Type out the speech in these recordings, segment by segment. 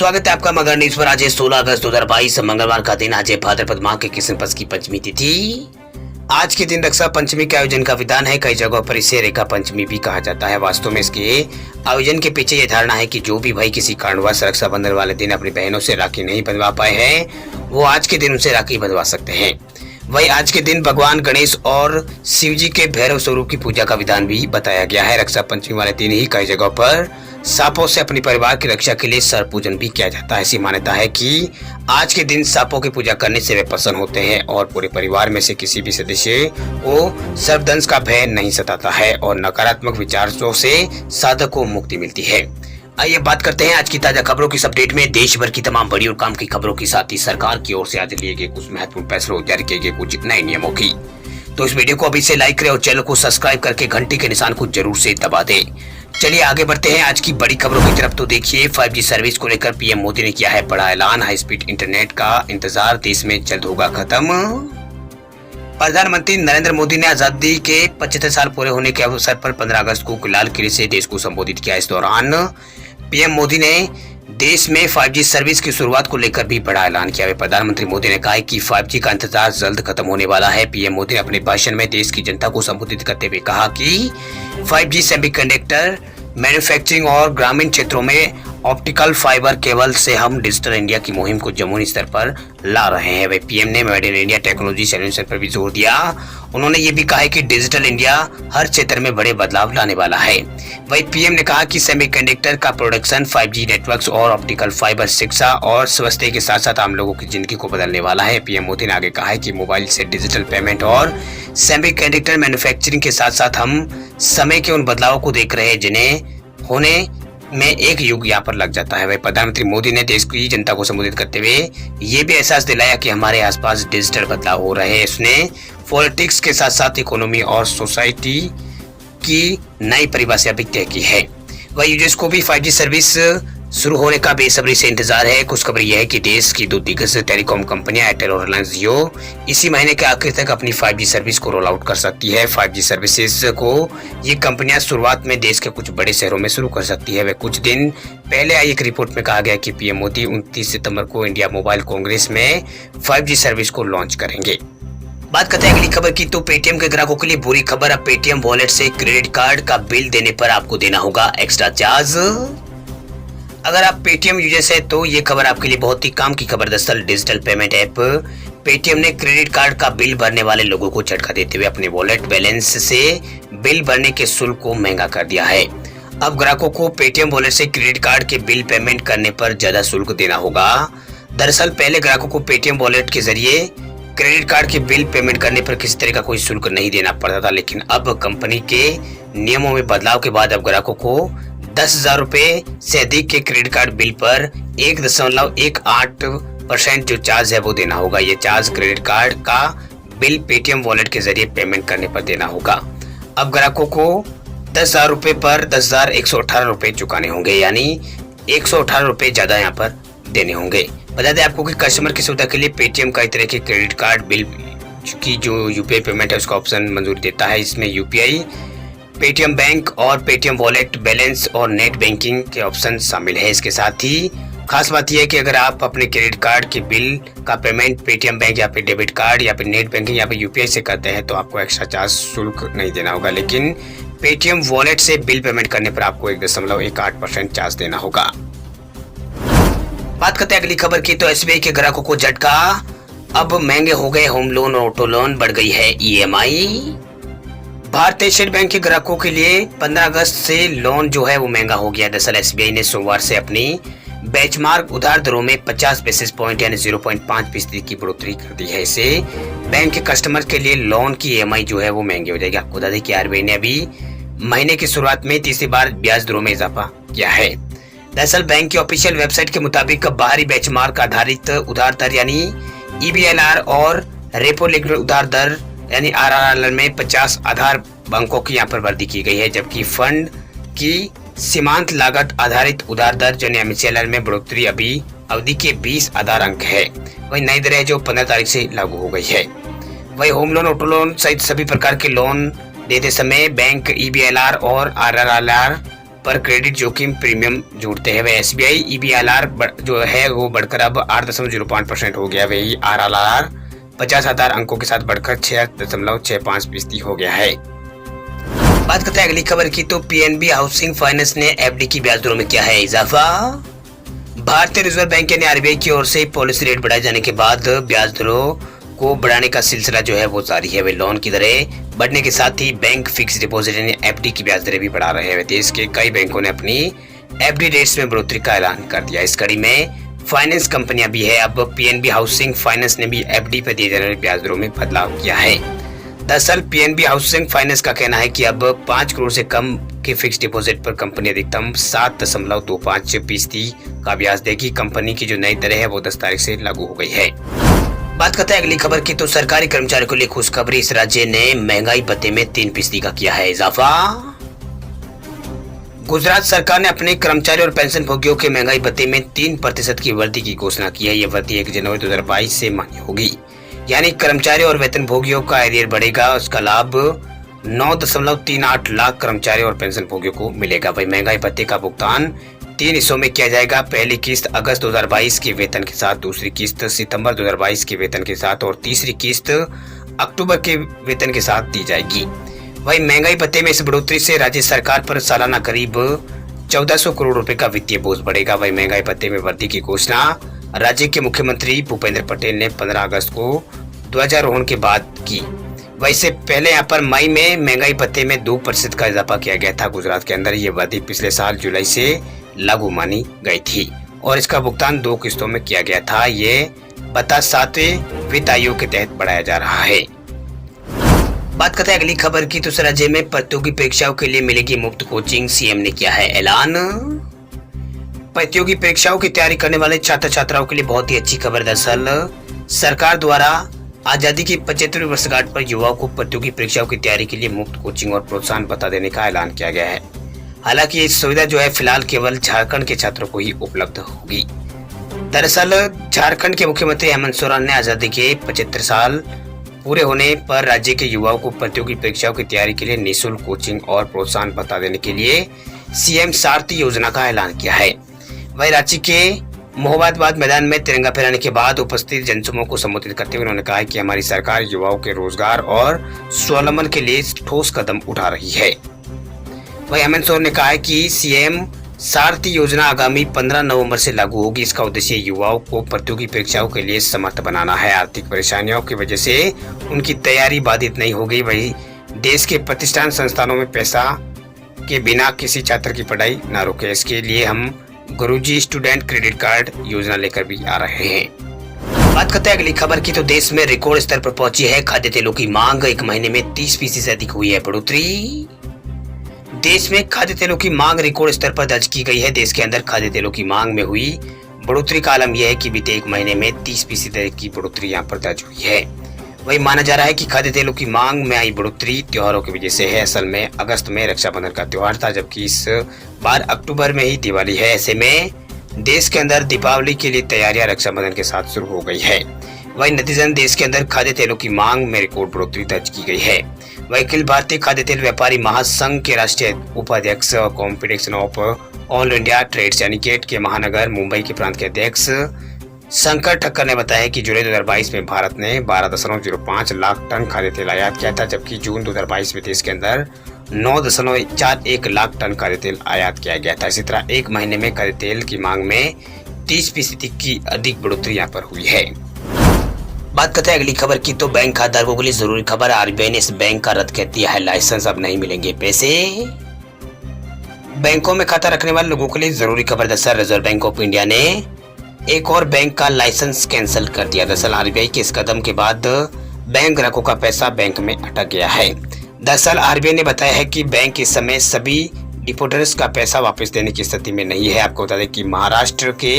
स्वागत है आपका मगर न्यूज पर। आज 16 अगस्त 2022 मंगलवार का दिन। आज है भाद्रपद माह के कृष्ण पक्ष की पंचमी तिथि। आज के दिन रक्षा पंचमी के आयोजन का विधान है। कई जगहों पर इसे रेखा पंचमी भी कहा जाता है। वास्तव में इसके आयोजन के पीछे ये धारणा है कि जो भी भाई किसी कारणवश रक्षाबंधन वाले दिन अपनी बहनों से राखी नहीं बंधवा पाए हैं, वो आज के दिन उनसे राखी बंधवा सकते हैं। वही आज के दिन भगवान गणेश और शिव जी के भैरव स्वरूप की पूजा का विधान भी बताया गया है। रक्षा पंचमी वाले दिन ही कई जगहों पर सांपों से अपने परिवार की रक्षा के लिए सर्प पूजन भी किया जाता है। ऐसी मान्यता है कि आज के दिन सांपों की पूजा करने से वे प्रसन्न होते हैं और पूरे परिवार में से किसी भी सदस्य को सर्पदंश का भय नहीं सताता है और नकारात्मक विचारों से साधक को मुक्ति मिलती है। आइए बात करते हैं आज की ताजा खबरों की। इस अपडेट में देश भर की तमाम बड़ी और काम की खबरों के साथ ही सरकार की ओर से आज लिए गए कुछ महत्वपूर्ण फैसलों, जारी किए गए कुछ नए नियमों की। तो इस वीडियो को अभी से लाइक करें और चैनल को सब्सक्राइब करके घंटी के निशान को जरूर से दबा दें। चलिए आगे बढ़ते हैं आज की बड़ी खबरों की तरफ। तो देखिए, 5G सर्विस को लेकर पीएम मोदी ने किया है बड़ा ऐलान। हाई स्पीड इंटरनेट का इंतजार देश में जल्द होगा खत्म। प्रधानमंत्री नरेंद्र मोदी ने आजादी के 75 साल पूरे होने के अवसर पर 15 अगस्त को लाल किले से देश को संबोधित किया। इस दौरान पीएम मोदी ने देश में 5G सर्विस की शुरुआत को लेकर भी बड़ा ऐलान किया। प्रधानमंत्री मोदी ने कहा कि 5G का इंतजार जल्द खत्म होने वाला है। पीएम मोदी ने अपने भाषण में देश की जनता को संबोधित करते हुए कहा कि 5G सेमीकंडक्टर मैन्युफैक्चरिंग और ग्रामीण क्षेत्रों में ऑप्टिकल फाइबर केबल से हम डिजिटल इंडिया की मुहिम को जमुनी स्तर पर ला रहे हैं। वे पीएम ने made in India technology solution पर भी जोर दिया। उन्होंने ये भी कहा है कि डिजिटल इंडिया हर क्षेत्र में बड़े बदलाव लाने वाला है। वही पीएम ने कहा कि सेमीकंडक्टर का प्रोडक्शन 5G नेटवर्क्स और ऑप्टिकल फाइबर शिक्षा और स्वास्थ्य के साथ साथ आम लोगों की जिंदगी को बदलने वाला है। पीएम मोदी ने आगे कहा है कि मोबाइल से डिजिटल पेमेंट और सेमीकंडक्टर मैन्युफैक्चरिंग के साथ साथ हम समय के उन बदलावों को देख रहे हैं जिन्हें होने में एक युग यहाँ पर लग जाता है। वह प्रधानमंत्री मोदी ने देश की जनता को संबोधित करते हुए ये भी एहसास दिलाया कि हमारे आसपास डिजिटल बदलाव हो रहे हैं। उसने पॉलिटिक्स के साथ साथ इकोनॉमी और सोसाइटी की नई परिभाषा भी तय की है। वह यूजर्स को भी 5G सर्विस शुरू होने का बेसब्री से इंतजार है। कुछ खबर यह है कि देश की दो दिग्गज टेलीकॉम कंपनियां एयरटेल और रिलायंस जियो इसी महीने के आखिर तक अपनी 5G सर्विस को रोल आउट कर सकती है। 5G सर्विसेज को ये कंपनियां शुरुआत में देश के कुछ बड़े शहरों में शुरू कर सकती है। वे कुछ दिन पहले आई एक रिपोर्ट में कहा गया कि पीएम मोदी 29 सितंबर को इंडिया मोबाइल कांग्रेस में 5G सर्विस को लॉन्च करेंगे। बात करते हैं अगली खबर की। तो पेटीएम के ग्राहकों के लिए बुरी खबर। अब पेटीएम वॉलेट से क्रेडिट कार्ड का बिल देने पर आपको देना होगा एक्स्ट्रा चार्ज। अगर आप पेटीएम यूजर्स है तो ये खबर आपके लिए बहुत ही काम की खबर। दरअसल डिजिटल पेमेंट ऐप पेटीएम ने क्रेडिट कार्ड का बिल भरने वाले लोगों को झटका देते हुए अपने वॉलेट बैलेंस से बिल भरने के शुल्क को महंगा कर दिया है। अब ग्राहकों को पेटीएम वॉलेट से क्रेडिट कार्ड के बिल पेमेंट करने पर ज्यादा शुल्क देना होगा। दरअसल पहले ग्राहकों को पेटीएम वॉलेट के जरिए क्रेडिट कार्ड के बिल पेमेंट करने पर किसी तरह का कोई शुल्क नहीं देना पड़ता था, लेकिन अब कंपनी के नियमों में बदलाव के बाद अब ग्राहकों को 10,000 रुपए से अधिक के क्रेडिट कार्ड बिल पर 1.18% जो चार्ज है वो देना होगा। ये चार्ज क्रेडिट कार्ड का बिल पेटीएम वॉलेट के जरिए पेमेंट करने पर देना होगा। अब ग्राहकों को 10,000 रुपए पर 10,118 रुपए चुकाने होंगे, यानी 118 रुपए ज्यादा यहाँ पर देने होंगे। बता दें आपको कि कस्टमर की सुविधा के लिए पेटीएम कई तरह के क्रेडिट कार्ड बिल की जो यूपीआई पेमेंट है उसका ऑप्शन मंजूरी देता है। इसमें यूपीआई, पेटीएम बैंक और पेटीएम वॉलेट बैलेंस और नेट बैंकिंग के ऑप्शन शामिल है। इसके साथ ही खास बात यह है कि अगर आप अपने क्रेडिट कार्ड के बिल का पेमेंट पेटीएम बैंक या फिर डेबिट कार्ड या फिर नेट बैंकिंग या फिर यूपीआई से करते हैं तो आपको एक्स्ट्रा चार्ज शुल्क नहीं देना होगा, लेकिन पेटीएम वॉलेट से बिल पेमेंट करने पर आपको 1.18% चार्ज देना होगा। बात करते हैं अगली खबर की। तो एसबीआई के ग्राहकों को झटका। अब महंगे हो गए होम लोन और ऑटो लोन, बढ़ गई है ईएमआई। भारतीय स्टेट बैंक के ग्राहकों के लिए 15 अगस्त से लोन जो है वो महंगा हो गया। दरअसल एसबीआई ने सोमवार से अपनी बेंचमार्क उधार दरों में 50 बेसिस पॉइंट यानी 0.5% की बढ़ोतरी कर दी है। इससे बैंक के कस्टमर के लिए लोन की ईएमआई जो है वो महंगी हो जाएगी। आपको बता दें कि आरबीआई ने अभी महीने की शुरुआत में तीसरी बार ब्याज दरों में इजाफा किया है। दरअसल बैंक की ऑफिशियल वेबसाइट के मुताबिक बाहरी बेंचमार्क आधारित उधार दर यानी ईबीएलआर और रेपो लिंक्ड उधार दर यानी आरआरएल में 50 आधार अंकों की यहाँ पर वृद्धि की गई है, जबकि फंड की सीमांत लागत आधारित उधार दर जो एमसीएलआर में बढ़ोतरी अभी अवधि के 20 आधार अंक है। वही नई दर है जो 15 तारीख से लागू हो गई है। वही होम लोन, ऑटो लोन सहित सभी प्रकार के लोन देते समय बैंक ईबीएलआर और आरआरएल पर क्रेडिट जोखिम प्रीमियम जुड़ते हैं। वह SBI EBLR जो है वो बढ़कर अब 8.05% हो गया। वही RRR 50,000 अंकों के साथ बढ़कर 6.65% हो गया है। बात करते हैं अगली खबर की, तो PNB हाउसिंग फाइनेंस ने FD की ब्याज दरों में किया है इजाफा। भारतीय रिजर्व बैंक यानी RBI की ओर से पॉलिसी रेट बढ़ाए जाने के बाद ब्याज दरों को बढ़ाने का सिलसिला जो है वो जारी है। वे लोन की दरें बढ़ने के साथ ही बैंक फिक्स डिपॉजिट यानी FD की ब्याज दरें भी बढ़ा रहे हैं। देश के कई बैंकों ने अपनी FD रेट्स में बढ़ोतरी का ऐलान कर दिया। इस कड़ी में फाइनेंस कंपनियां भी है। अब PNB हाउसिंग फाइनेंस ने भी FD पर दिए जाने वाली ब्याज दरों में बदलाव किया है। दरअसल PNB हाउसिंग फाइनेंस का कहना है कि अब 5 करोड़ से कम के फिक्स डिपॉजिट पर कंपनी अधिकतम 7.25% का ब्याज देगी। कंपनी की जो नई दरें है वो 10 तारीख से लागू हो गई है। बात करते हैं अगली खबर की, तो सरकारी कर्मचारियों के लिए खुशखबरी, इस राज्य ने महंगाई भत्ते में 3% का किया है इजाफा। गुजरात सरकार ने अपने कर्मचारी और पेंशन भोगियों के महंगाई भत्ते में 3% की वृद्धि की घोषणा की है। यह वृद्धि 1 जनवरी 2022 से मान्य होगी, यानी कर्मचारी और वेतन भोगियों का एरियर बढ़ेगा। उसका लाभ 9.38 लाख कर्मचारी और पेंशन भोगियों को मिलेगा। वही महंगाई भत्ते का भुगतान 3 हिस्सों में किया जाएगा। पहली किस्त अगस्त 2022 के वेतन के साथ, दूसरी किस्त सितंबर 2022 के वेतन के साथ और तीसरी किस्त अक्टूबर के वेतन के साथ दी जाएगी। वही महंगाई भत्ते में इस बढ़ोतरी से राज्य सरकार पर सालाना करीब 1400 करोड़ रुपए का वित्तीय बोझ बढ़ेगा। वही महंगाई भत्ते में वृद्धि की घोषणा राज्य के मुख्यमंत्री भूपेंद्र पटेल ने 15 अगस्त को ध्वजारोहण के बाद की। वैसे पहले यहाँ पर मई में महंगाई भत्ते में 2% का इजाफा किया गया था। गुजरात के अंदर ये वृद्धि पिछले साल जुलाई से लागू मानी गई थी और इसका भुगतान 2 किस्तों में किया गया था। ये भत्ता 7वें वित्त आयोग के तहत बढ़ाया जा रहा है। बात करते हैं अगली खबर की, तो राज्य में प्रतियोगी परीक्षाओं के लिए मिलेगी मुफ्त कोचिंग, CM ने किया है ऐलान। प्रतियोगी परीक्षाओं की तैयारी करने वाले छात्र छात्राओं के लिए बहुत ही अच्छी खबर। दरअसल सरकार द्वारा आजादी की 75वीं वर्षगांठ पर युवाओं को प्रतियोगी परीक्षाओं की तैयारी के लिए मुफ्त कोचिंग और प्रोत्साहन भत्ता देने का ऐलान किया गया है। हालांकि ये सुविधा जो है फिलहाल केवल झारखंड के छात्रों को ही उपलब्ध होगी। दरअसल झारखंड के मुख्यमंत्री हेमंत सोरेन ने आजादी के 75 साल पूरे होने पर राज्य के युवाओं को प्रतियोगी परीक्षाओं की तैयारी के लिए निःशुल्क कोचिंग और प्रोत्साहन भत्ता देने के लिए CM सारथी योजना का ऐलान किया है। वही रांची के मोहब्बतबाद मैदान में तिरंगा फहराने के बाद उपस्थित जनसमूह को संबोधित करते हुए उन्होंने कहा कि हमारी सरकार युवाओं के रोजगार और स्वावलंबन के लिए ठोस कदम उठा रही है। वही हेमंत सोरेन ने कहा है कि CM सारथी योजना आगामी 15 नवंबर से लागू होगी। इसका उद्देश्य युवाओं को प्रतियोगी परीक्षाओं के लिए समर्थ बनाना है। आर्थिक परेशानियों की वजह से उनकी तैयारी बाधित नहीं होगी। वही देश के प्रतिष्ठान संस्थानों में पैसा के बिना किसी छात्र की पढ़ाई न रोके, इसके लिए हम गुरुजी स्टूडेंट क्रेडिट कार्ड योजना लेकर भी आ रहे हैं। बात करते हैं अगली खबर की, तो देश में रिकॉर्ड स्तर पर पहुंची है खाद्य तेलों की मांग। 1 महीने में 30% से अधिक हुई है बढ़ोतरी। देश में खाद्य तेलों की मांग रिकॉर्ड स्तर पर दर्ज की गई है। देश के अंदर खाद्य तेलों की मांग में हुई बढ़ोतरी का आलम यह है कि बीते 1 महीने में 30% की बढ़ोतरी यहाँ पर दर्ज हुई है। वही माना जा रहा है कि खाद्य तेलों की मांग में आई बढ़ोतरी त्योहारों की वजह से है। असल में अगस्त में रक्षाबंधन का त्योहार था, जबकि इस बार अक्टूबर में ही दिवाली है। ऐसे में देश के अंदर दीपावली के लिए तैयारियां रक्षाबंधन के साथ शुरू हो गई है। वही नतीजतन देश के अंदर खाद्य तेलों की मांग में रिकॉर्ड बढ़ोतरी दर्ज की गई है। वही अखिल भारतीय खाद्य तेल व्यापारी महासंघ के राष्ट्रीय उपाध्यक्ष और competition of all India trades यानी गेट के महानगर मुंबई के प्रांत के अध्यक्ष शंकर ठक्कर ने बताया कि जुलाई 2022 में भारत ने 12.05 लाख टन खाद्य तेल आयात किया था, जबकि जून 2022 में देश के अंदर 9.41 लाख टन खाद्य तेल आयात किया गया था। इसी तरह 1 महीने में खाद्य तेल की मांग में 30% की अधिक बढ़ोतरी यहाँ पर हुई है। बात करते हैं अगली खबर की, तो बैंक खाताधारकों के लिए जरूरी खबर। RBI ने इस बैंक का रद्द कर दिया है लाइसेंस, अब नहीं मिलेंगे पैसे। बैंकों में खाता रखने वाले लोगों के लिए जरूरी खबर। दरअसल रिजर्व बैंक ऑफ इंडिया ने एक और बैंक का लाइसेंस कैंसिल कर दिया। दरअसल RBI के इस कदम के बाद बैंक ग्राहकों का पैसा बैंक में अटक गया है। दरअसल RBI ने बताया है कि बैंक इस समय सभी डिपोजिटर्स का पैसा वापस देने की स्थिति में नहीं है। आपको बता दें कि महाराष्ट्र के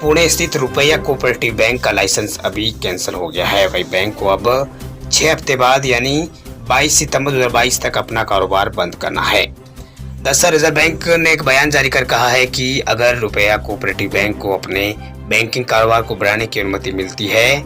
पुणे स्थित रुपया कोऑपरेटिव बैंक का लाइसेंस अभी कैंसिल हो गया है। वही बैंक को अब 6 हफ्ते बाद यानी 22 सितंबर 2022 तक अपना कारोबार बंद करना है। दरअसल रिजर्व बैंक ने एक बयान जारी कर कहा है कि अगर रुपया कोऑपरेटिव बैंक को अपने बैंकिंग कारोबार को बढ़ाने की अनुमति मिलती है,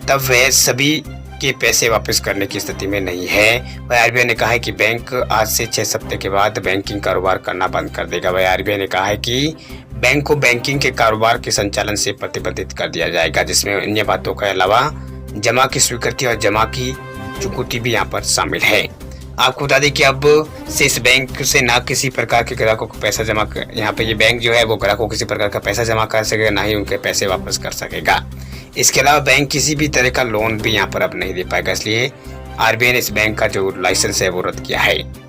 तब वह सभी के पैसे वापस करने की स्थिति में नहीं है। वह आरबीआई ने कहा है कि बैंक आज से 6 हफ्ते के बाद बैंकिंग कारोबार करना बंद कर देगा। वह आरबीआई ने कहा है कि बैंक को बैंकिंग के कारोबार के संचालन से प्रतिबंधित कर दिया जाएगा, जिसमें अन्य बातों के अलावा जमा की स्वीकृति और जमा की चुकौती भी यहाँ पर शामिल है। आपको बता दें कि अब से इस बैंक से ना किसी प्रकार के ग्राहकों को पैसा जमा यहाँ पे ये बैंक जो है वो ग्राहकों को किसी प्रकार का पैसा जमा कर सकेगा, ना ही उनके पैसे वापस कर सकेगा। इसके अलावा बैंक किसी भी तरह का लोन भी यहाँ पर अब नहीं दे पाएगा, इसलिए आरबीआई ने इस बैंक का जो लाइसेंस है वो रद्द किया है।